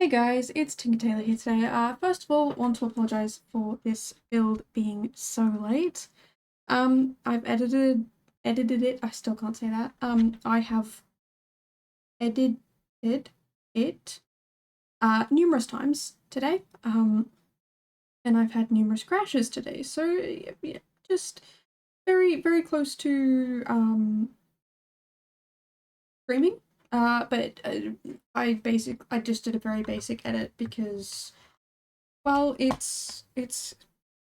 Hey guys, it's Tinker Tailor here today. First of all, want to apologize for this build being so late. I've edited it. I still can't say that. I have edited it numerous times today. And I've had numerous crashes today. So yeah, just very close to streaming. But I just did a very basic edit because, well, it's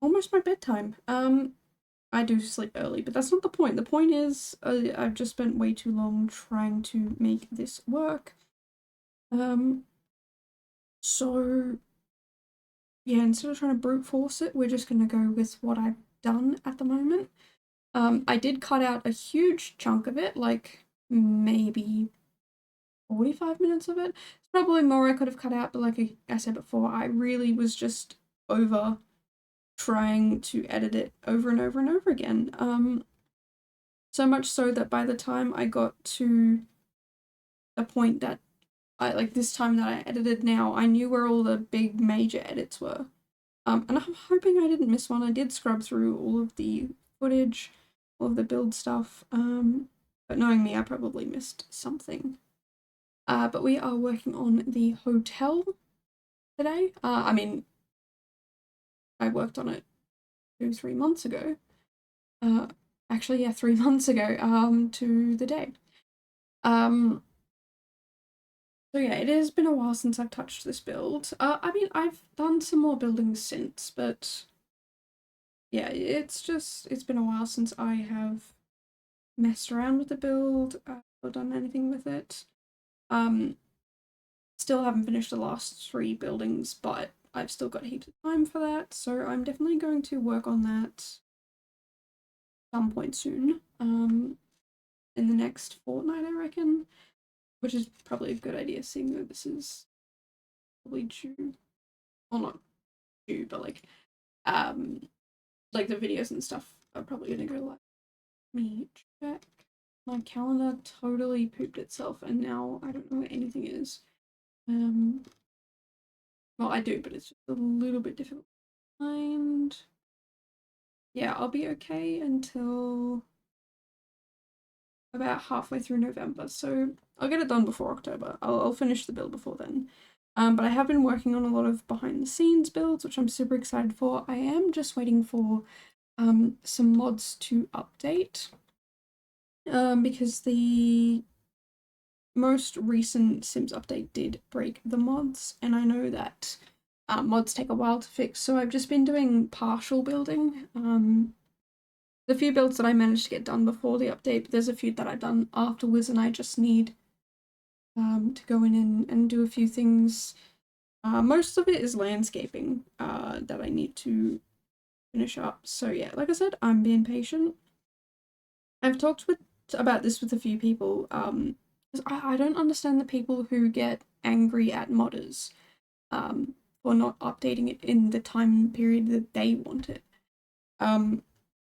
almost my bedtime. I do sleep early, but that's not the point. The point is, I've just spent way too long trying to make this work. Um, so yeah, instead of trying to brute force it, we're just gonna go with what I've done at the moment. I did cut out a huge chunk of it, like maybe 45 minutes of it. It's probably more I could have cut out, but like I said before, I really was just over trying to edit it over and over and over again. So much so that by the time I got to a point that this time that I edited now, I knew where all the big major edits were. And I'm hoping I didn't miss one. I did scrub through all of the footage, all of the build stuff. But knowing me, I probably missed something. But we are working on the hotel today. I mean, I worked on it 3 months ago. Uh, actually, yeah, 3 months ago. To the day. Um, So yeah, it has been a while since I've touched this build. I mean, I've done some more buildings since, but yeah, it's been a while since I have messed around with the build or done anything with it. Um, Still haven't finished the last 3 buildings, but I've still got heaps of time for that, so I'm definitely going to work on that some point soon. In the next fortnight, I reckon, which is probably a good idea, seeing that this is probably due, well, not due, but um like the videos and stuff are probably gonna go live. Let me check. My calendar totally pooped itself and now I don't know where anything is. Um well, I do, but it's just a little bit difficult to find. Yeah, I'll be okay until about halfway through November, so I'll get it done before October. I'll finish the build before then. But I have been working on a lot of behind the scenes builds, which I'm super excited for. I am just waiting for some mods to update. Because the most recent Sims update did break the mods, and I know that mods take a while to fix, so I've just been doing partial building. The few builds that I managed to get done before the update, but there's a few that I've done afterwards, and I just need to go in and do a few things. Most of it is landscaping that I need to finish up. So yeah, like I said, I'm being patient. I've talked about this with a few people. Because I don't understand the people who get angry at modders for not updating it in the time period that they want it. Um,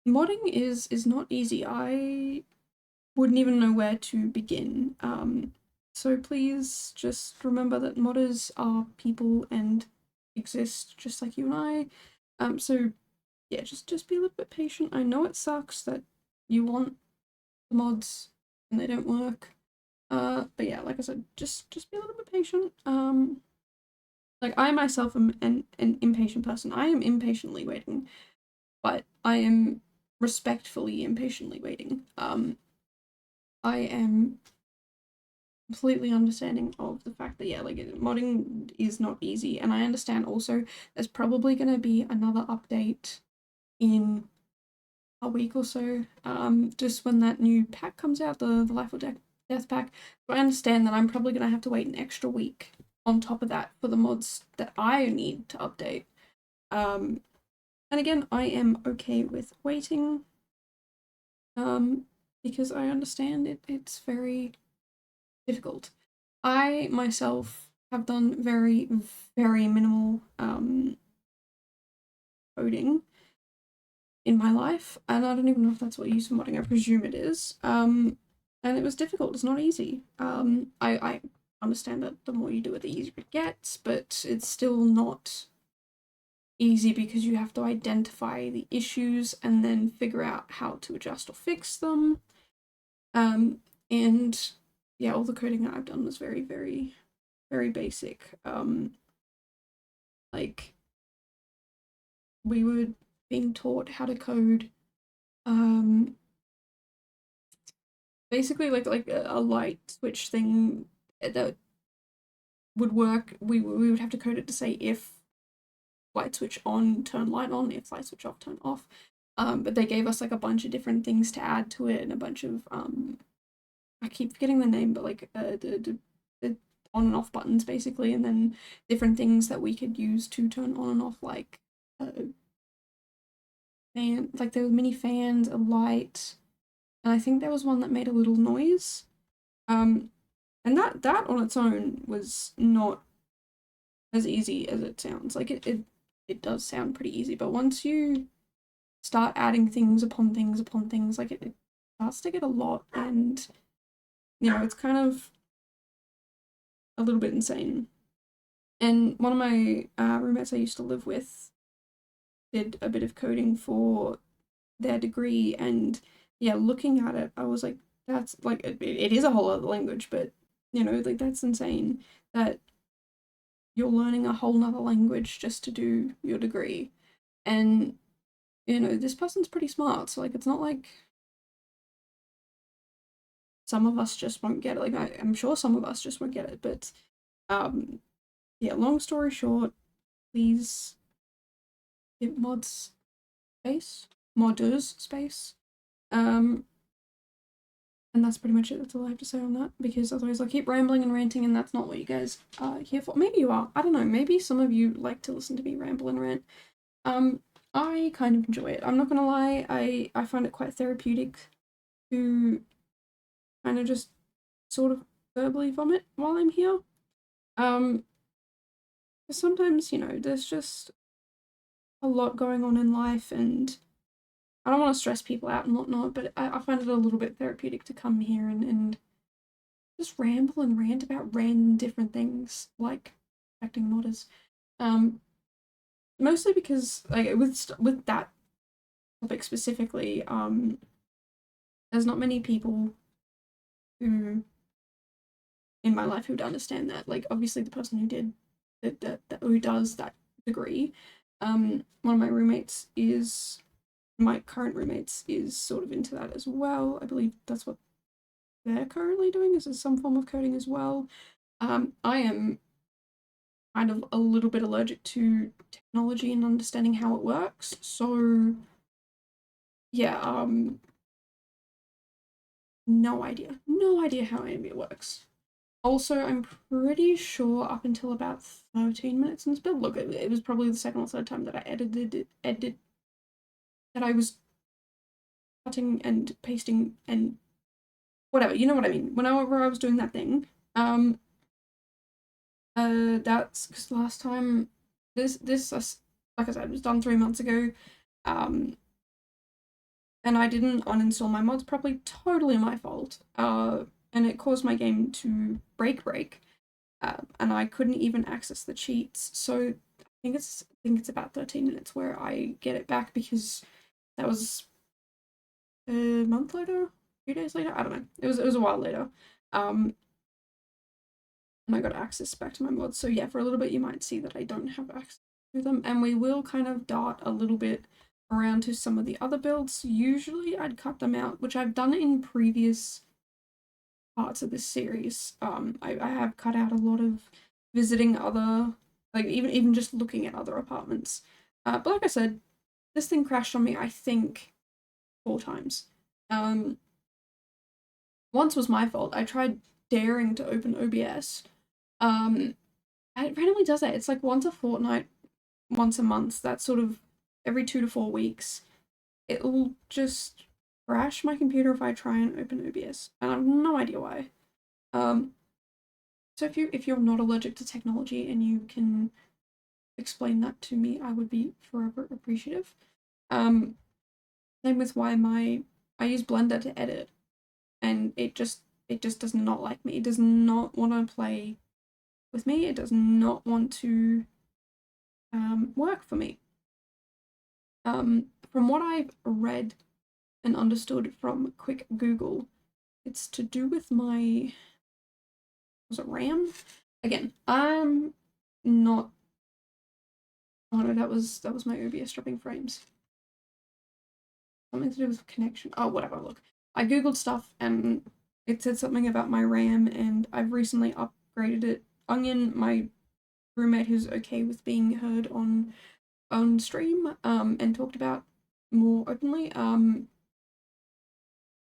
Modding is not easy. I wouldn't even know where to begin. So please just remember that modders are people and exist just like you and I. So yeah, just be a little bit patient. I know it sucks that you want the mods and they don't work. But yeah, like I said, just be a little bit patient. Like I myself am an impatient person. I am impatiently waiting, but I am respectfully impatiently waiting. I am completely understanding of the fact that yeah, like modding is not easy, and I understand also there's probably gonna be another update in a week or so. Just when that new pack comes out, the Life or Death pack. But I understand that I'm probably gonna have to wait an extra week on top of that for the mods that I need to update. Um, and again, I am okay with waiting. Because I understand it's very difficult. I myself have done very minimal coding in my life, and I don't even know if that's what you use for modding. I presume it is. And it was difficult. It's not easy. I understand that the more you do it, the easier it gets, but it's still not easy because you have to identify the issues and then figure out how to adjust or fix them. And yeah, all the coding that I've done was very, very, very basic. Like we were being taught how to code basically like a light switch thing that would work. We would have to code it to say if light switch on, turn light on, if light switch off, turn off. But they gave us like a bunch of different things to add to it and a bunch of I keep forgetting the name, but like the on and off buttons basically, and then different things that we could use to turn on and off, like fan, like there were mini fans, a light, and I think there was one that made a little noise. And that on its own was not as easy as it sounds. Like it does sound pretty easy, but once you start adding things upon things upon things, like it starts to get a lot, and it's kind of a little bit insane. And one of my roommates I used to live with did a bit of coding for their degree, and yeah, looking at it, I was like, that's like it is a whole other language, but like that's insane that you're learning a whole nother language just to do your degree. And this person's pretty smart, so like it's not like some of us just won't get it. Like I'm sure some of us just won't get it, but yeah, long story short, please give mods space, modders space. And that's pretty much it. That's all I have to say on that, because otherwise I'll keep rambling and ranting, and that's not what you guys are here for. Maybe you are. I don't know. Maybe some of you like to listen to me ramble and rant. I kind of enjoy it. I'm not gonna lie. I find it quite therapeutic to kind of just sort of verbally vomit while I'm here. Sometimes there's just a lot going on in life, and I don't want to stress people out and whatnot, but I find it a little bit therapeutic to come here and just ramble and rant about random different things, like affecting modders. Mostly because like with that topic specifically, there's not many people who in my life who'd understand that. Like obviously the person who did that who does that degree, one of my current roommates is sort of into that as well. I believe that's what they're currently doing, is some form of coding as well. I am kind of a little bit allergic to technology and understanding how it works. So yeah, no idea. No idea how Ambient works. Also, I'm pretty sure up until about 13 minutes in this build, look, it was probably the second or third time that I edited that I was cutting and pasting and whatever, you know what I mean. Whenever I was doing that thing, that's because last time this like I said, was done 3 months ago, and I didn't uninstall my mods properly. Totally my fault. And it caused my game to break, and I couldn't even access the cheats. So I think it's about 13 minutes where I get it back, because that was a month later, a few days later. I don't know. It was a while later. And I got access back to my mods. So yeah, for a little bit you might see that I don't have access to them, and we will kind of dart a little bit around to some of the other builds. Usually I'd cut them out, which I've done in previous parts of this series. I have cut out a lot of visiting other, like even just looking at other apartments. But like I said, this thing crashed on me, I think, 4 times. Once was my fault. I tried daring to open OBS. It randomly does that. It's like once a fortnight, once a month, that sort of every 2 to 4 weeks. It'll just crash my computer if I try and open OBS, and I have no idea why. So if you're not allergic to technology and you can explain that to me, I would be forever appreciative. Same with why I use Blender to edit, and it just it just does not like me. It does not want to play with me. It does not want to work for me. From what I've read and understood from quick Google, it's to do with my, was it RAM? Again, I'm not, oh no, that was my OBS dropping frames. Something to do with connection. Oh, whatever, look. I googled stuff and it said something about my RAM, and I've recently upgraded it. Onion, my roommate who's okay with being heard on stream and talked about more openly,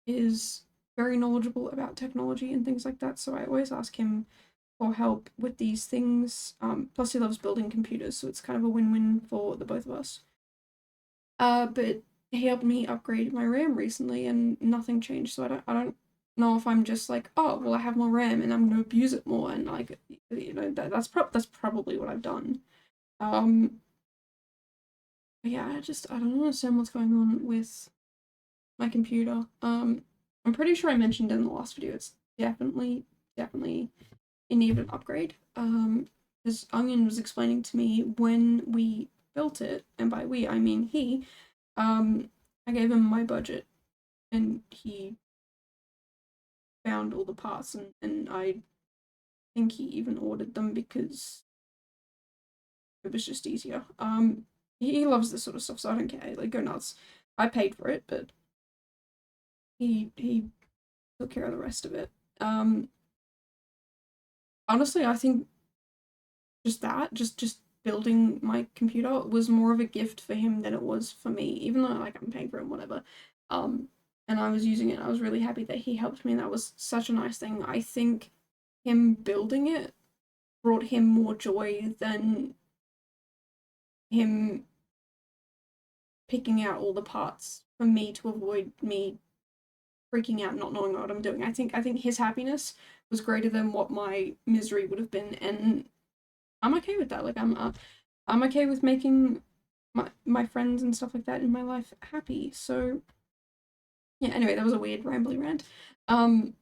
is very knowledgeable about technology and things like that, so I always ask him for help with these things. Plus he loves building computers, so it's kind of a win-win for the both of us. But he helped me upgrade my RAM recently and nothing changed, so I don't know if I'm just like, oh well, I have more RAM and I'm gonna abuse it more, and like, you know, that's probably what I've done. But yeah, I don't understand what's going on with my computer. I'm pretty sure I mentioned in the last video it's definitely in need of an upgrade. Because Onion was explaining to me when we built it, and by we I mean he, I gave him my budget and he found all the parts, and I think he even ordered them because it was just easier. He loves this sort of stuff, so I don't care. Like, go nuts. I paid for it, but he took care of the rest of it. Honestly, I think just building my computer was more of a gift for him than it was for me, even though like I'm paying for it and whatever. And I was using it and I was really happy that he helped me, and that was such a nice thing. I think him building it brought him more joy than him picking out all the parts for me to avoid me freaking out, not knowing what I'm doing. I think his happiness was greater than what my misery would have been, and I'm okay with that. Like, I'm okay with making my friends and stuff like that in my life happy. So yeah. Anyway, that was a weird rambly rant. Um,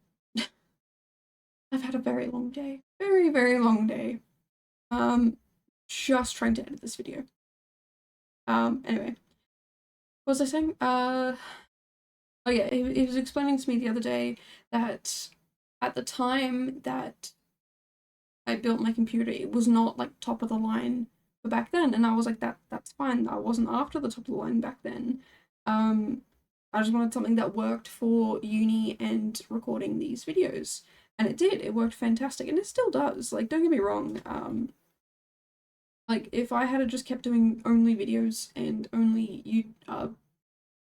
I've had a very long day, very long day. Just trying to edit this video. Anyway, what was I saying? Oh yeah, he was explaining to me the other day that at the time that I built my computer, it was not like top of the line for back then, and I was like, that's fine. I wasn't after the top of the line back then. I just wanted something that worked for uni and recording these videos, and it did. It worked fantastic, and it still does. Like, don't get me wrong. Like, if I had just kept doing only videos and only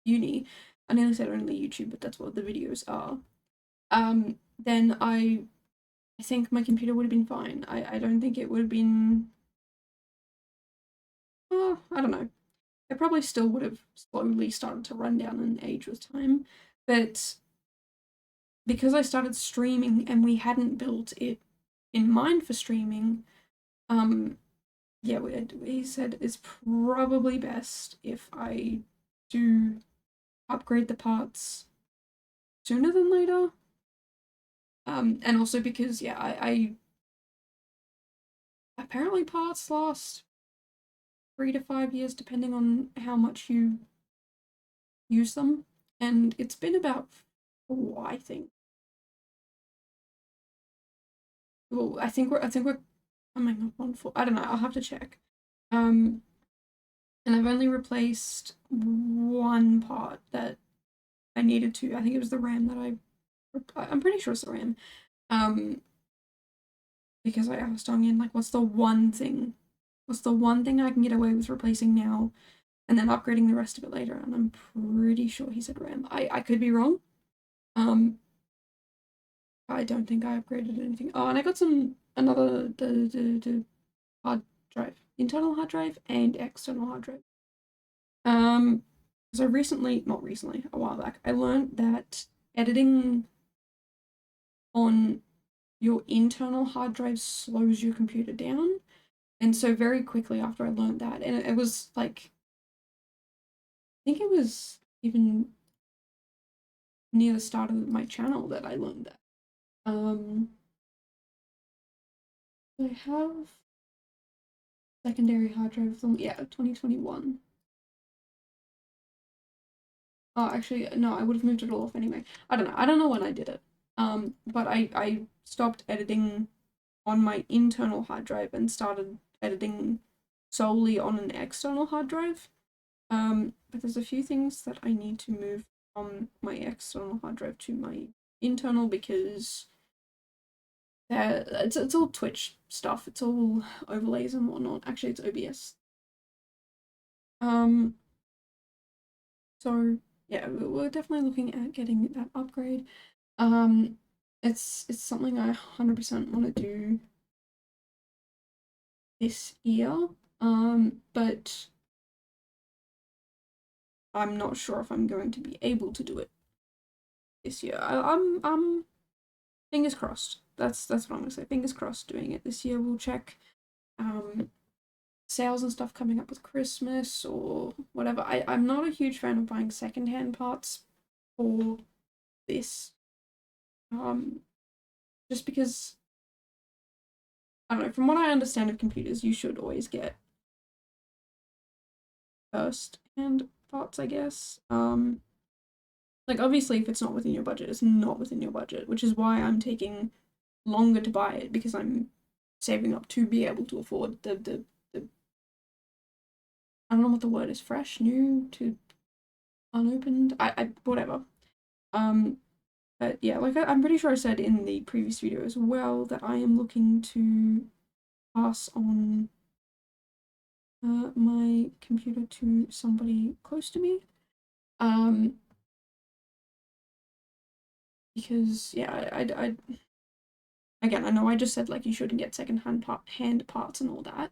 uni, I nearly said only YouTube, but that's what the videos are. Then I think my computer would have been fine. I don't think it would have been. Oh, I don't know. It probably still would have slowly started to run down and age with time, but because I started streaming and we hadn't built it in mind for streaming, yeah, he said it's probably best if I do upgrade the parts sooner than later. And also because, yeah, I apparently parts last 3 to 5 years depending on how much you use them, and it's been about 4, I think. Well, I think we're coming up on 4. I don't know. I'll have to check. And I've only replaced one part that I needed to. I think it was the RAM that I'm pretty sure it's the RAM. Because I asked Onion, like, what's the one thing I can get away with replacing now and then upgrading the rest of it later? And I'm pretty sure he said RAM. I could be wrong. I don't think I upgraded anything. Oh, and I got another hard drive, internal hard drive and external hard drive. So not recently, a while back, I learned that editing on your internal hard drive slows your computer down. And so very quickly after I learned that, and it was like, I think it was even near the start of my channel that I learned that. I have secondary hard drive from, yeah, 2021. Oh, actually, no, I would have moved it all off anyway. I don't know. I don't know when I did it. But I stopped editing on my internal hard drive and started editing solely on an external hard drive. But there's a few things that I need to move from my external hard drive to my internal because it's all Twitch stuff. It's all overlays and whatnot. Actually, it's OBS. Um, so yeah, we're definitely looking at getting that upgrade. It's something I 100% want to do this year. But I'm not sure if I'm going to be able to do it this year. I'm fingers crossed. That's what I'm gonna say. Fingers crossed doing it this year. We'll check sales and stuff coming up with Christmas or whatever. I'm not a huge fan of buying secondhand parts for this. Just because I don't know, from what I understand of computers, you should always get first hand parts, I guess. Like obviously if it's not within your budget, it's not within your budget, which is why I'm taking longer to buy it because I'm saving up to be able to afford the I don't know what the word is, fresh, new to unopened. I whatever. But yeah, like I'm pretty sure I said in the previous video as well that I am looking to pass on my computer to somebody close to me. Because yeah, I again, I know I just said like you shouldn't get second-hand hand parts and all that.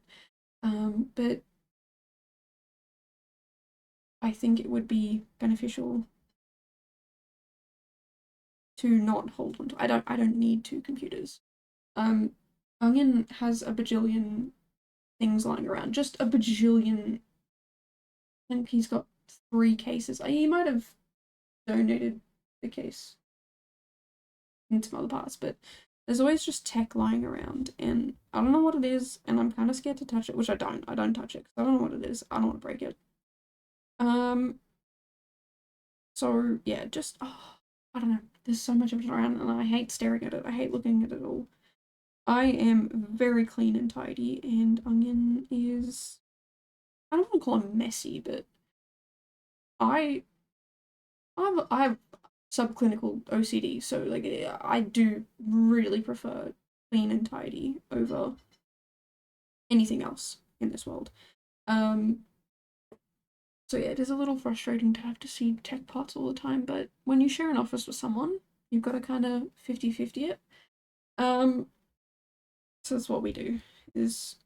But I think it would be beneficial to not hold on to. I don't need two computers. Onion has a bajillion things lying around. Just a bajillion. I think he's got 3 cases. He might have donated the case in some other parts, but there's always just tech lying around, and I don't know what it is, and I'm kind of scared to touch it, which I don't. I don't touch it because I don't know what it is. I don't want to break it. So yeah, just I don't know. There's so much of it around, and I hate staring at it. I hate looking at it all. I am very clean and tidy, and Onion is. I don't want to call him messy, but I I've subclinical OCD, so like I do really prefer clean and tidy over anything else in this world. So yeah, it is a little frustrating to have to see tech parts all the time, but when you share an office with someone, you've got to kind of 50-50 it. So that's what we do, is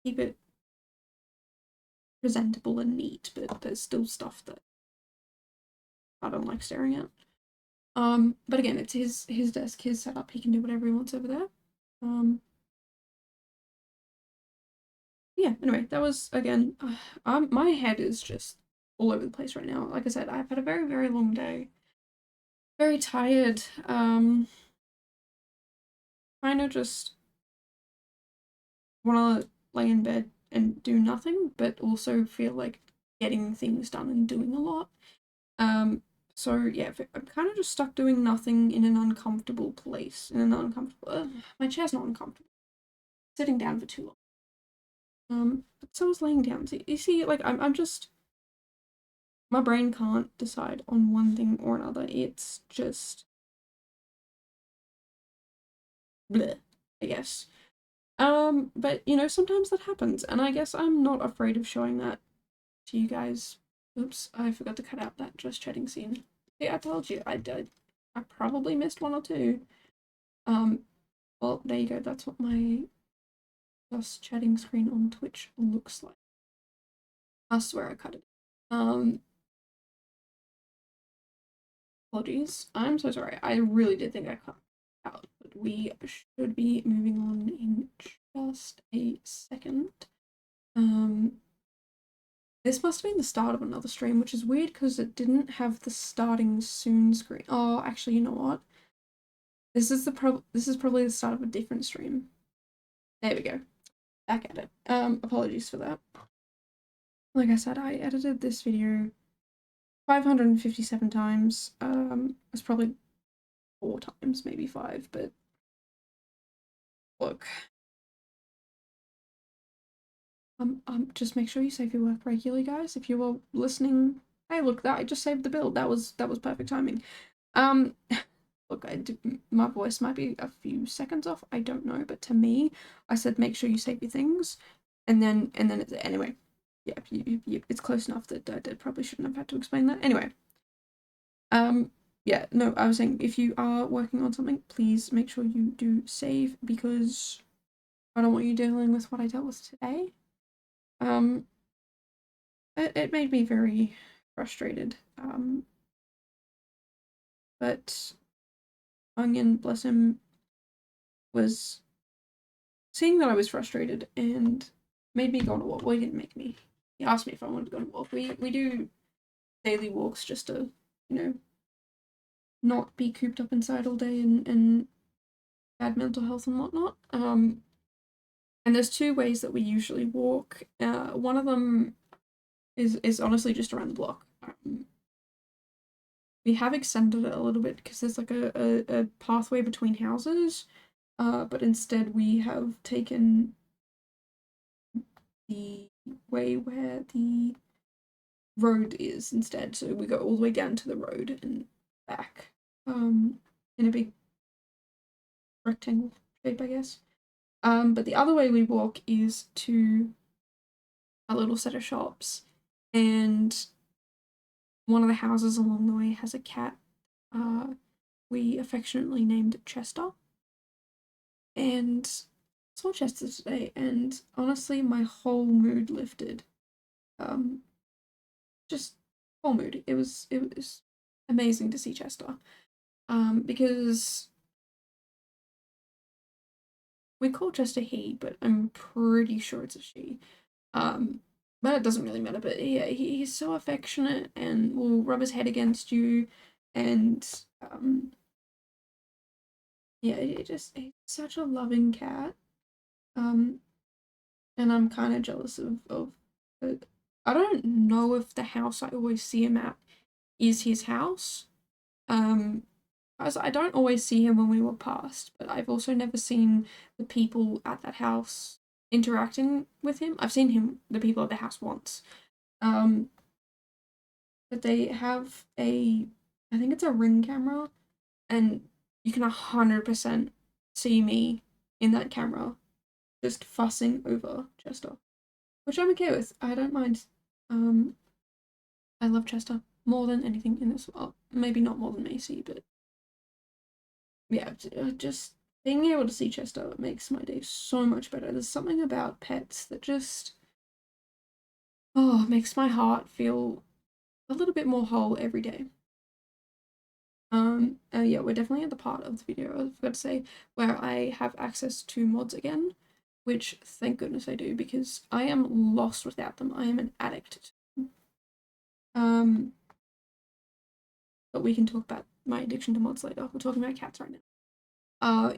keep it presentable and neat, but there's still stuff that I don't like staring at. But again, it's his desk, his setup. He can do whatever he wants over there. Yeah. Anyway, that was again. My head is just all over the place right now. Like I said, I've had a very long day. Very tired. Kind of just want to lay in bed and do nothing, but also feel like getting things done and doing a lot. So yeah, I'm kind of just stuck doing nothing in an uncomfortable place. In an uncomfortable. My chair's not uncomfortable. Sitting down for too long. But so is laying down. So you see, like I'm just. My brain can't decide on one thing or another. It's just. Bleh, I guess. But you know, sometimes that happens, and I guess I'm not afraid of showing that to you guys. Oops, I forgot to cut out that just chatting scene. See, I told you, I did. I probably missed one or two. Well, there you go. That's what my just chatting screen on Twitch looks like. I swear I cut it. Apologies. I'm so sorry. I really did think I cut it out, but we should be moving on in just a second. This must have been the start of another stream, which is weird because it didn't have the starting soon screen. Oh, actually, you know what? This is probably the start of a different stream. There we go. Back at it. Apologies for that. Like I said, I edited this video 557 times. It's probably 4 times, maybe 5, but look. Just make sure you save your work regularly, guys. If you were listening, hey, look, that I just saved the build. That was perfect timing. Look, my voice might be a few seconds off. I don't know, but to me, I said make sure you save your things, and then anyway, yeah, it's close enough that I probably shouldn't have had to explain that. Anyway, yeah, no, I was saying if you are working on something, please make sure you do save because I don't want you dealing with what I dealt with today. It made me very frustrated. But Onion, bless him, was seeing that I was frustrated and made me go on a walk. Well, he didn't make me. He asked me if I wanted to go on a walk. We do daily walks just to, not be cooped up inside all day and bad mental health and whatnot. And there's 2 ways that we usually walk. One of them is honestly just around the block. We have extended it a little bit because there's like a pathway between houses, but instead we have taken the way where the road is instead. So we go all the way down to the road and back, in a big rectangle shape, I guess. But the other way we walk is to a little set of shops, and one of the houses along the way has a cat. We affectionately named Chester. And saw Chester today, and honestly, my whole mood lifted. Just whole mood. It was amazing to see Chester. Because we call Chester he, but I'm pretty sure it's a she. But it doesn't really matter. But yeah, he's so affectionate and will rub his head against you, and yeah, he's such a loving cat. And I'm kind of jealous of I don't know if the house I always see him at is his house. As I don't always see him when we walk past, but I've also never seen the people at that house interacting with him. I've seen the people at the house once. But they have I think it's a Ring camera, and you can 100% see me in that camera just fussing over Chester, which I'm okay with. I don't mind. I love Chester more than anything in this world. Maybe not more than Macy, but yeah, just being able to see Chester makes my day so much better. There's something about pets that just makes my heart feel a little bit more whole every day. Yeah, we're definitely at the part of the video, I forgot to say, where I have access to mods again, which thank goodness I do, because I am lost without them. I am an addict. But we can talk about my addiction to mods later. We're talking about cats right now.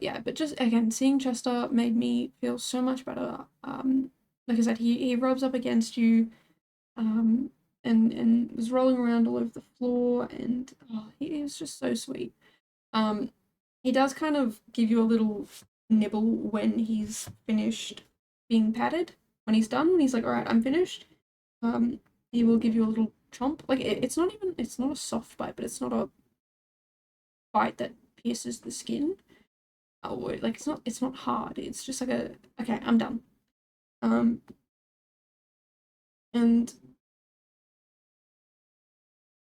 Yeah, but just again, seeing Chester made me feel so much better. Like I said, he rubs up against you, and was rolling around all over the floor, and he was just so sweet. He does kind of give you a little nibble when he's finished being patted. When he's done, when he's like, all right, I'm finished. He will give you a little chomp. Like it's not a soft bite, but it's not a bite that pierces the skin. Or like it's not hard. It's just like okay, I'm done. And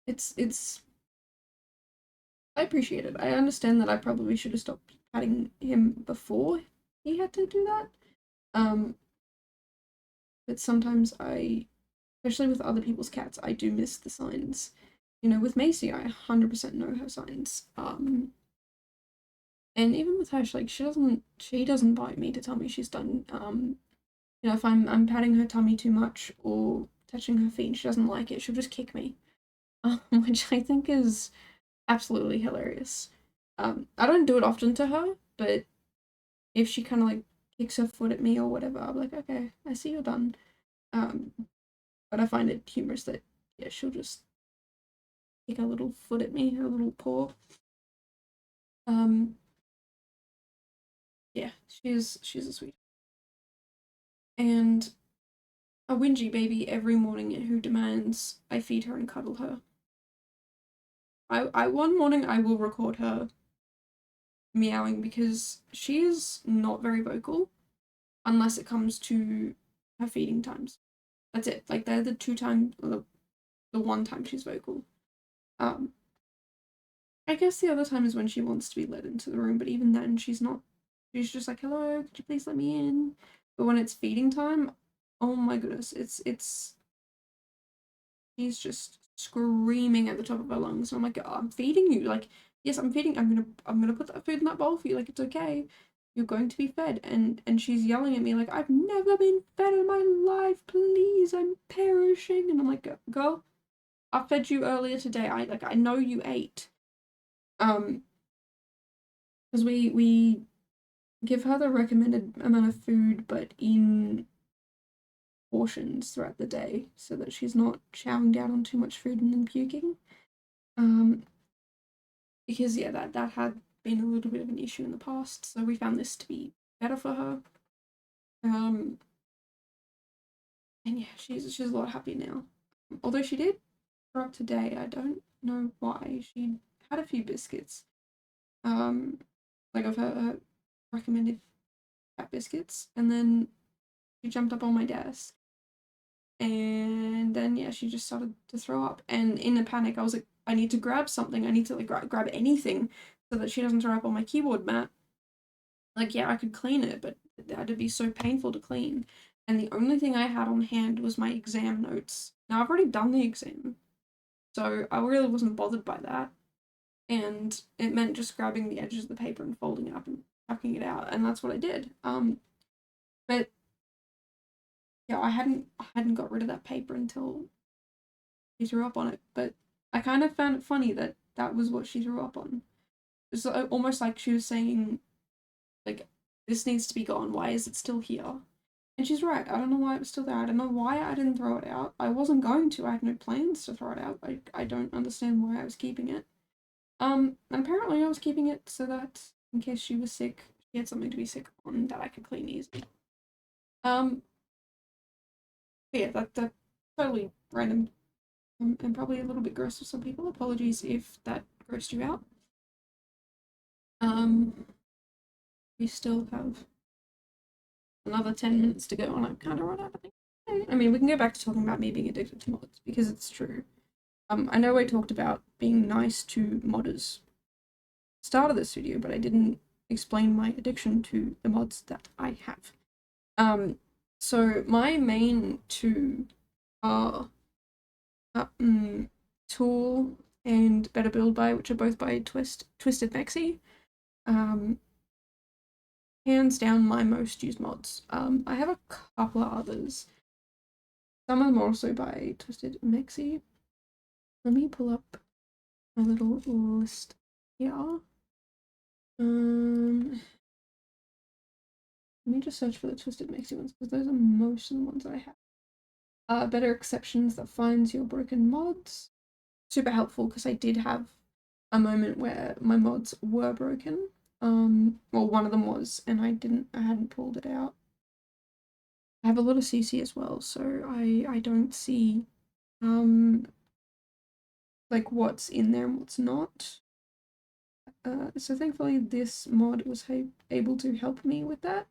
it's I appreciate it. I understand that I probably should have stopped patting him before he had to do that. But sometimes especially with other people's cats, I do miss the signs. With Macy, I 100% know her signs. And even with her, she doesn't bite me to tell me she's done. If I'm patting her tummy too much or touching her feet and she doesn't like it, she'll just kick me, which I think is absolutely hilarious. I don't do it often to her, but if she kind of like kicks her foot at me or whatever, I'm like, okay, I see you're done. Um, but I find it humorous that yeah, she'll just kick her little foot at me, her little paw. Um, yeah, she's a sweet and a whingy baby every morning who demands I feed her and cuddle her. I one morning I will record her meowing because she is not very vocal unless it comes to her feeding times. That's it. Like they're the two times, the one time she's vocal. Um, I guess the other time is when she wants to be led into the room, but even then she's not. She's just like, "Hello, could you please let me in?" But when it's feeding time, oh my goodness, it's she's just screaming at the top of her lungs. And I'm like, oh, I'm feeding you. Like, yes, I'm feeding. I'm gonna put that food in that bowl for you. Like, it's okay. You're going to be fed. And she's yelling at me like, I've never been fed in my life. Please, I'm perishing. And I'm like, girl, I fed you earlier today. I know you ate. Because we give her the recommended amount of food, but in portions throughout the day, so that she's not chowing down on too much food and then puking. Um, because yeah, that had been a little bit of an issue in the past, so we found this to be better for her. Um, and yeah, she's a lot happier now. Although she did throw up today, I don't know why. She had a few biscuits, like of her recommended cat biscuits, and then she jumped up on my desk, and then yeah, she just started to throw up. And in a panic, I was like, I need to grab something. I need to like grab anything so that she doesn't throw up on my keyboard mat. Like, yeah, I could clean it, but that'd be so painful to clean. And the only thing I had on hand was my exam notes. Now, I've already done the exam, so I really wasn't bothered by that. And it meant just grabbing the edges of the paper and folding it up and tucking it out, and that's what I did. But yeah, I hadn't got rid of that paper until she threw up on it. But I kind of found it funny that that was what she threw up on. It's almost like she was saying, like, this needs to be gone. Why is it still here? And she's right. I don't know why it was still there. I don't know why I didn't throw it out. I wasn't going to. I had no plans to throw it out. I don't understand why I was keeping it. And apparently I was keeping it so that in case she was sick, she had something to be sick on that I could clean easily. But yeah, that's totally random and probably a little bit gross for some people. Apologies if that grossed you out. We still have another 10 minutes to go, and I've kind of run out of things. I mean, we can go back to talking about me being addicted to mods because it's true. I know I talked about being nice to modders start of this video, but I didn't explain my addiction to the mods that I have. So my main two are Tool and Better Build By, which are both by Twisted Mexi. Hands down my most used mods. I have a couple of others. Some of them are also by Twisted Mexi. Let me pull up my little list here. Let me just search for the Twisted Mexi ones because those are most of the ones I have. Better Exceptions that finds your broken mods. Super helpful because I did have a moment where my mods were broken. Well, one of them was, and I hadn't pulled it out. I have a lot of CC as well, so I don't see like what's in there and what's not. So thankfully this mod was able to help me with that.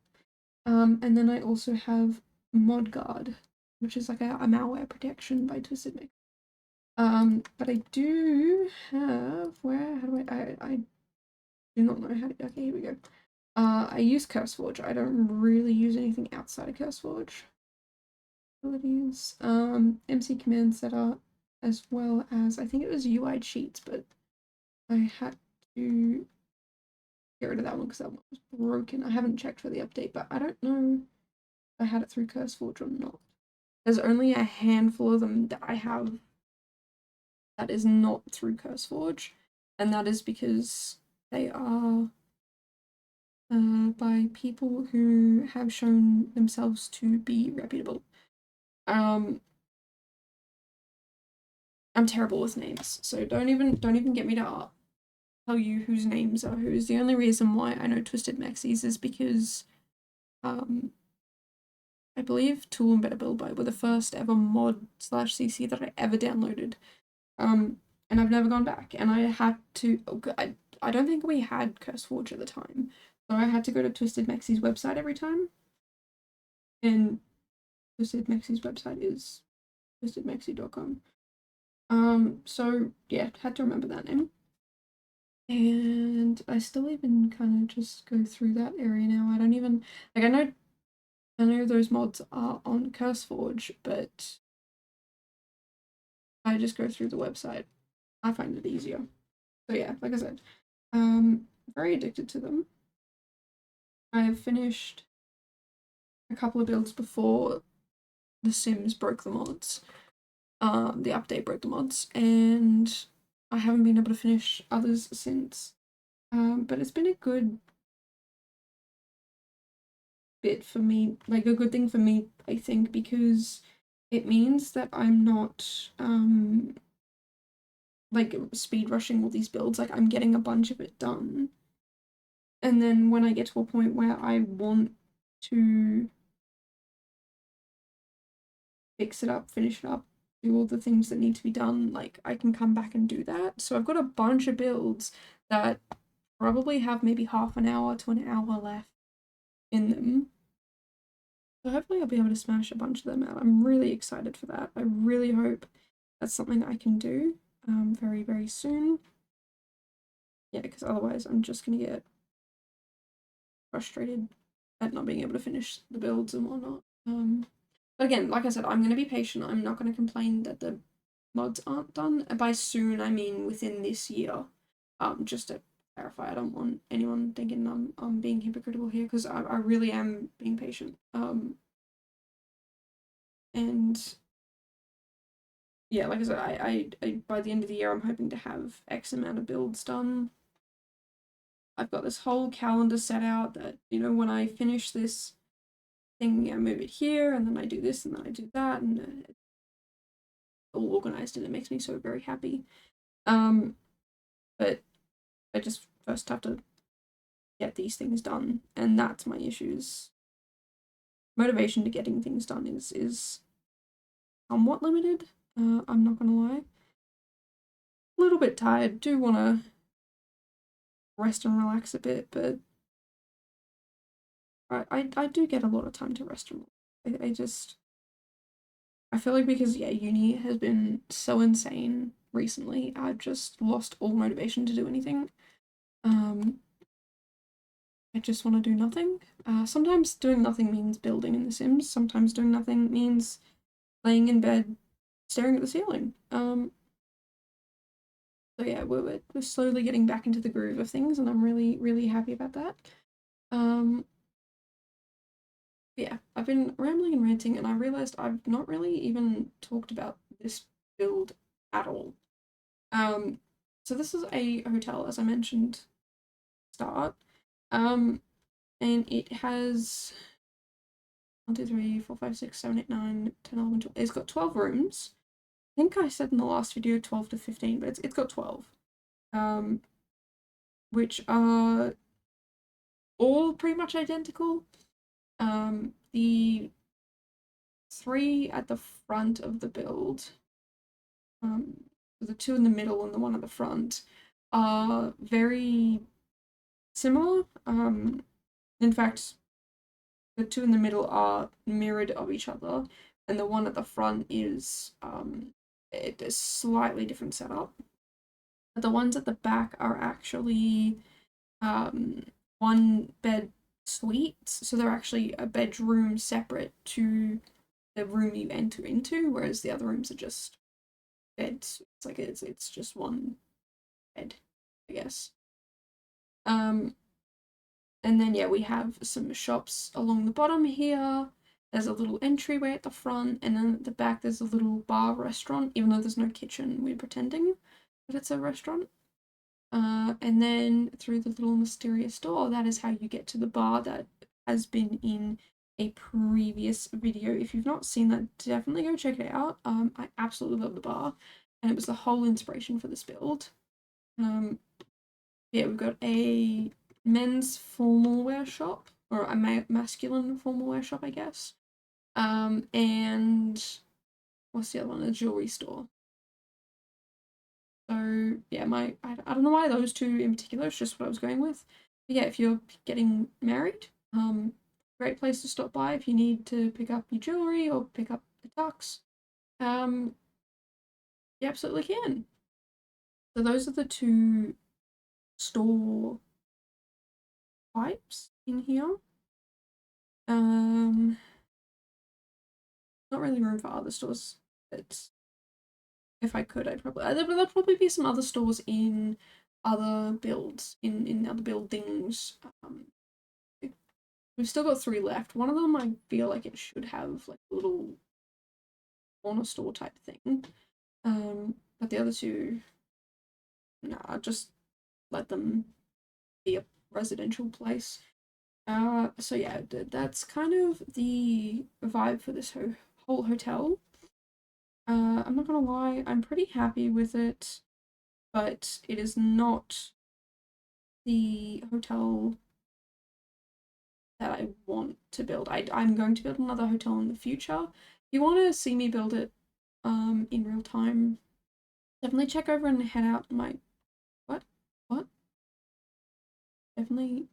And then I also have ModGuard, which is like a malware protection by Twisted Mix. But I do have how do I do not know how to, okay, here we go. I use CurseForge. I don't really use anything outside of CurseForge. Abilities, MC Command Setter, as well as, I think it was UI Cheats, but I had to get rid of that one because that one was broken. I haven't checked for the update, but I don't know if I had it through CurseForge or not. There's only a handful of them that I have that is not through CurseForge, and that is because they are by people who have shown themselves to be reputable. I'm terrible with names, so don't even get me to tell you whose names are whose. The only reason why I know Twisted Mexies is because I believe Tool and Better Build By were the first ever mod / CC that I ever downloaded. And I've never gone back. And I had to. I don't think we had CurseForge at the time, so I had to go to Twisted Mexi's website every time. And Twisted Mexi's website is twistedmexi.com. So yeah, had to remember that name. And I still even kind of just go through that area now. I don't even like. I know those mods are on CurseForge, but I just go through the website. I find it easier. So yeah, like I said, very addicted to them. I have finished a couple of builds before The Sims broke the mods. The update broke the mods, and I haven't been able to finish others since. But it's been a good bit for me, like a good thing for me, I think, because it means that I'm not like speed rushing all these builds. Like I'm getting a bunch of it done, and then when I get to a point where I want to fix it up, finish it up, do all the things that need to be done, like I can come back and do that. So I've got a bunch of builds that probably have maybe half an hour to an hour left in them. So hopefully I'll be able to smash a bunch of them out. I'm really excited for that. I really hope that's something I can do very, very soon. Yeah, because otherwise I'm just going to get frustrated at not being able to finish the builds and whatnot. But again, like I said, I'm going to be patient. I'm not going to complain that the mods aren't done. By soon, I mean within this year. Just to clarify, I don't want anyone thinking I'm being hypocritical here, because I really am being patient. And yeah, like I said, I by the end of the year, I'm hoping to have X amount of builds done. I've got this whole calendar set out that, when I finish this thing, I move it here, and then I do this, and then I do that, and it's all organized, and it makes me so very happy. But I just first have to get these things done, and that's my issues. Motivation to getting things done is somewhat limited. I'm not gonna lie. A little bit tired. Do want to rest and relax a bit, but I do get a lot of time to rest and relax. I feel like because uni has been so insane recently, I've just lost all motivation to do anything. I just want to do nothing. Sometimes doing nothing means building in The Sims. Sometimes doing nothing means laying in bed, staring at the ceiling. So yeah, we're slowly getting back into the groove of things, and I'm really, really happy about that. Yeah, I've been rambling and ranting, and I realized I've not really even talked about this build at all. So this is a hotel, as I mentioned, start. And it has 1, 2, 3, 4, 5, 6, 7, 8, 9, 10, 11, 12. It's got 12 rooms. I think I said in the last video 12 to 15, but it's got 12. Which are all pretty much identical. The 3 at the front of the build, the 2 in the middle and the 1 at the front, are very similar. In fact, the 2 in the middle are mirrored of each other, and the 1 at the front is it is slightly different setup. But the ones at the back are actually 1 bed suites, so they're actually a bedroom separate to the room you enter into, whereas the other rooms are just beds. It's like it's just 1 bed, I guess. And then yeah, we have some shops along the bottom here. There's a little entryway at the front, and then at the back there's a little bar restaurant, even though there's no kitchen. We're pretending that it's a restaurant. And then through the little mysterious door, that is how you get to the bar that has been in a previous video. If you've not seen that, definitely go check it out. I absolutely love the bar, and it was the whole inspiration for this build. Yeah, we've got a men's formal wear shop, or a masculine formal wear shop, I guess. And what's the other one? A jewelry store. So yeah, I don't know why those two in particular. It's just what I was going with. But yeah, if you're getting married, great place to stop by if you need to pick up your jewelry or pick up the tux. You absolutely can. So those are the two store types in here. Not really room for other stores, but if I could, I'd probably there'll probably be some other stores in other builds, in other buildings. We've still got 3 left. One of them I feel like it should have like a little corner store type thing. But the other two, nah, just let them be a residential place. So yeah, that's kind of the vibe for this whole hotel. I'm not gonna lie, I'm pretty happy with it, but it is not the hotel that I want to build. I'm going to build another hotel in the future. If you want to see me build it in real time, definitely check over and head out my what? Definitely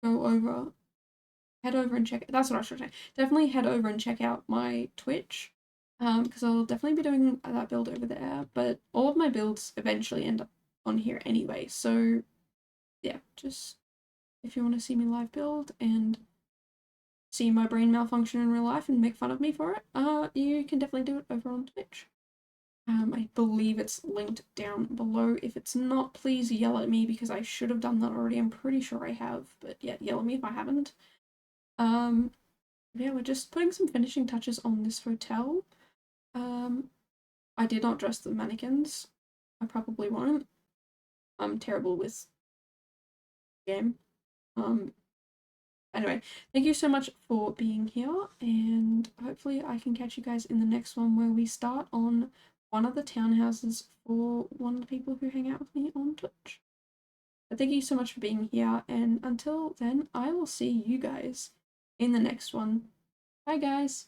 head over and check it. That's what I should say. Definitely head over and check out my Twitch. Because I'll definitely be doing that build over there, but all of my builds eventually end up on here anyway. So yeah, just if you want to see me live build and see my brain malfunction in real life and make fun of me for it, you can definitely do it over on Twitch. I believe it's linked down below. If it's not, please yell at me because I should have done that already. I'm pretty sure I have, but yeah, yell at me if I haven't. Yeah, we're just putting some finishing touches on this hotel. I did not dress the mannequins. I probably won't. I'm terrible with game. Anyway, thank you so much for being here, and hopefully I can catch you guys in the next one where we start on one of the townhouses for one of the people who hang out with me on Twitch. But thank you so much for being here, and until then, I will see you guys in the next one. Bye, guys!